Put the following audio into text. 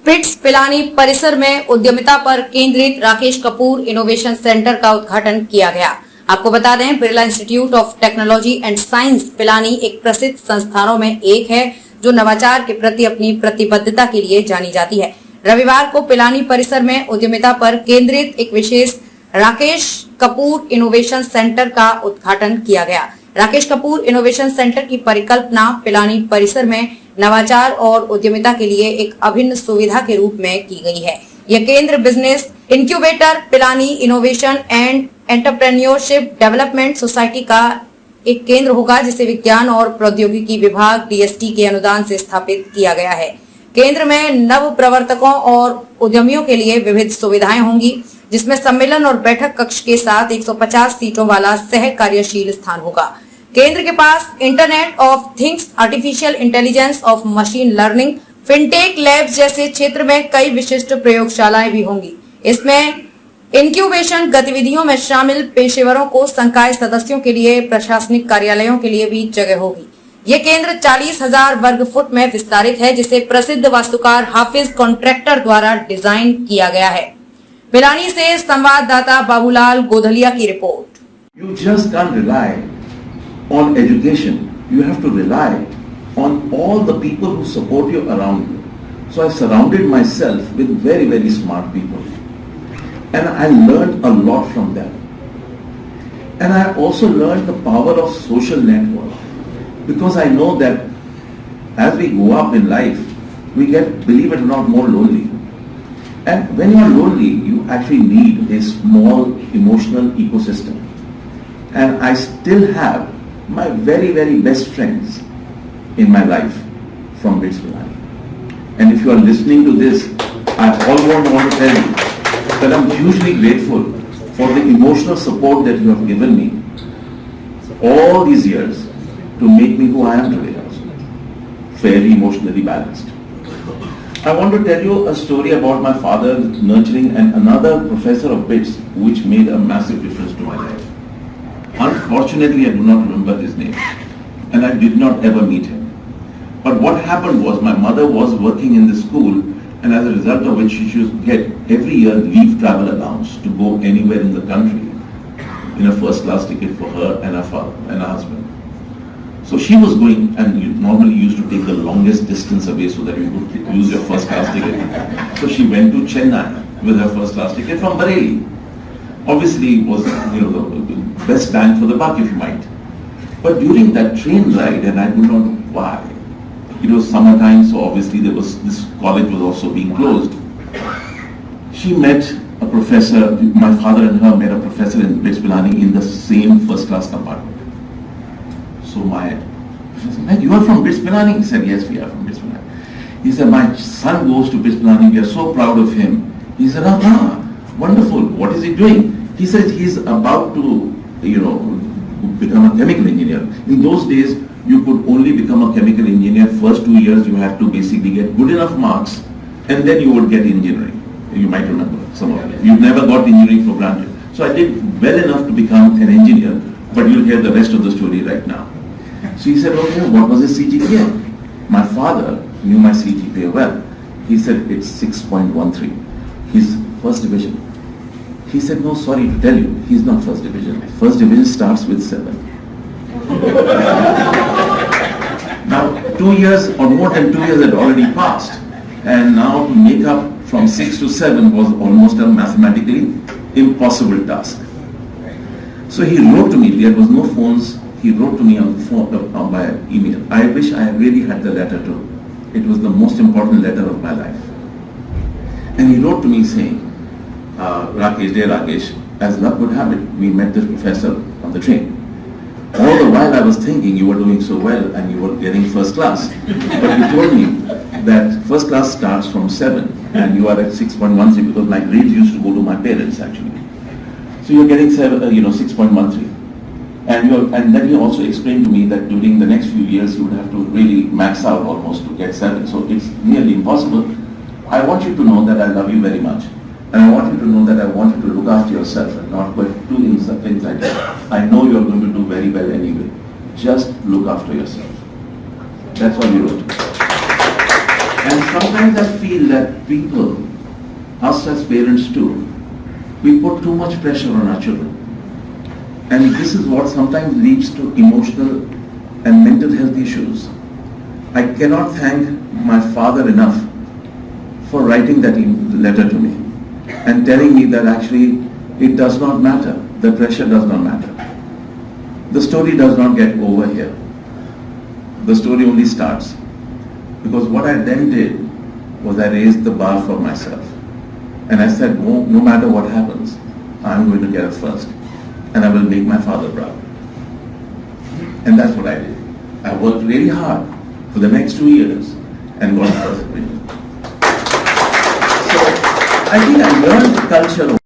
पिट्स पिलानी परिसर में उद्यमिता पर केंद्रित राकेश कपूर इनोवेशन सेंटर का उद्घाटन किया गया। आपको बता दें, Birla institute of technology and science Pilani एक प्रसिद्ध संस्थानों में एक है जो नवाचार के प्रति अपनी प्रतिबद्धता के लिए जानी जाती है। रविवार को पिलानी परिसर में उद्यमिता पर केंद्रित एक विशेष राकेश कपूर इनोवेशन सेंटर का उद्घाटन किया गया। राकेश कपूर इनोवेशन सेंटर की परिकल्पना पिलानी परिसर में नवाचार और उद्यमिता के लिए एक अभिन्न सुविधा के रूप में की गई है। यह केंद्र business incubator Pilani innovation and entrepreneurship development society का एक केंद्र होगा, जिसे विज्ञान और प्रौद्योगिकी विभाग DST के अनुदान से स्थापित किया गया है। केंद्र में नव प्रवर्तकों और उद्यमियों के लिए विविध सुविधाएं होंगी, जिसमें सम्मेलन और बैठक कक्ष के साथ 150 सीटों वाला सह कार्यशील स्थान होगा। केंद्र के पास internet of things, artificial intelligence of machine learning, fintech labs जैसे क्षेत्र में कई विशिष्ट प्रयोगशालाएं भी होंगी। इसमें इंक्यूबेशन गतिविधियों में शामिल पेशेवरों को संकाय सदस्यों के लिए प्रशासनिक कार्यालयों के लिए भी जगह होगी। ये केंद्र 40,000 वर्ग फुट में विस्तारित है, जिसे प्रसिद्ध वास्तुकार हाफिज कॉन्ट्रैक्टर द्वारा डिजाइन किया गया है। पिलानी से संवाददाता बाबूलाल गोधलिया की report. You just can't rely on education. You have to rely on all the people who support you around you. So I surrounded myself with very, very smart people. And I learned a lot from them. And I also learned the power of social network. Because I know that as we go up in life, we get, believe it or not, more lonely. And when you are lonely, you actually need a small emotional ecosystem. And I still have my very, very best friends in my life from Pilani. And if you are listening to this, I always want to tell you that I'm hugely grateful for the emotional support that you have given me all these years to make me who I am today also. Fairly emotionally balanced. I want to tell you a story about my father nurturing another professor of BITS, which made a massive difference to my life. Unfortunately, I do not remember his name, and I did not ever meet him. But what happened was my mother was working in the school, and as a result of which she should get every year leave travel allowance to go anywhere in the country in a first class ticket for her and her father and her husband. So she was going, and you normally used to take the longest distance away so that you could use your first class ticket. So she went to Chennai with her first class ticket from Bareilly. Obviously, it was the best bang for the buck, if you might. But during that train ride, and I do not know why, it was summertime, so obviously this college was also being closed. She met a professor. My father and her met a professor in Pilani in the same first class compartment. So I said, "You are from Pilani?" He said, "Yes, we are from Pilani." He said, "My son goes to Pilani. We are so proud of him." He said, "Ah, wonderful. What is he doing?" He said, "He's about to, become a chemical engineer." In those days, you could only become a chemical engineer. First 2 years, you had to basically get good enough marks, and then you would get engineering. You might remember some of it. You never got engineering for granted. So I did well enough to become an engineer, but you'll hear the rest of the story right now. So he said, "Okay, what was his CGPA?" My father knew my CGPA well. He said, "It's 6.13. He's first division." He said, "No, sorry to tell you, he's not first division. First division starts with 7. Now, 2 years or more than 2 years had already passed, and now to make up from 6 to 7 was almost a mathematically impossible task. So he wrote to me. There was no phones. He wrote to me on by email. I wish I really had the letter too. It was the most important letter of my life. And he wrote to me saying, "Rakesh, dear Rakesh, as luck would have it, we met this professor on the train. All the while I was thinking you were doing so well and you were getting first class. But you told me that first class starts from 7 and you are at 6.13 because my grades used to go to my parents actually. So you're getting 6.13. And then he also explained to me that during the next few years you would have to really max out almost to get 7. So it's nearly impossible. I want you to know that I love you very much. And I want you to know that I want you to look after yourself and not put two things like that. I know you're going to do very well anyway. Just look after yourself." That's what he wrote. And sometimes I feel that people, us as parents too, we put too much pressure on our children. And this is what sometimes leads to emotional and mental health issues. I cannot thank my father enough for writing that letter to me and telling me that actually it does not matter, the pressure does not matter. The story does not get over here. The story only starts. Because what I then did was I raised the bar for myself. And I said, no matter what happens, I'm going to get it first. And I will make my father proud. And that's what I did. I worked really hard for the next 2 years and got the first result. So I think I learned the culture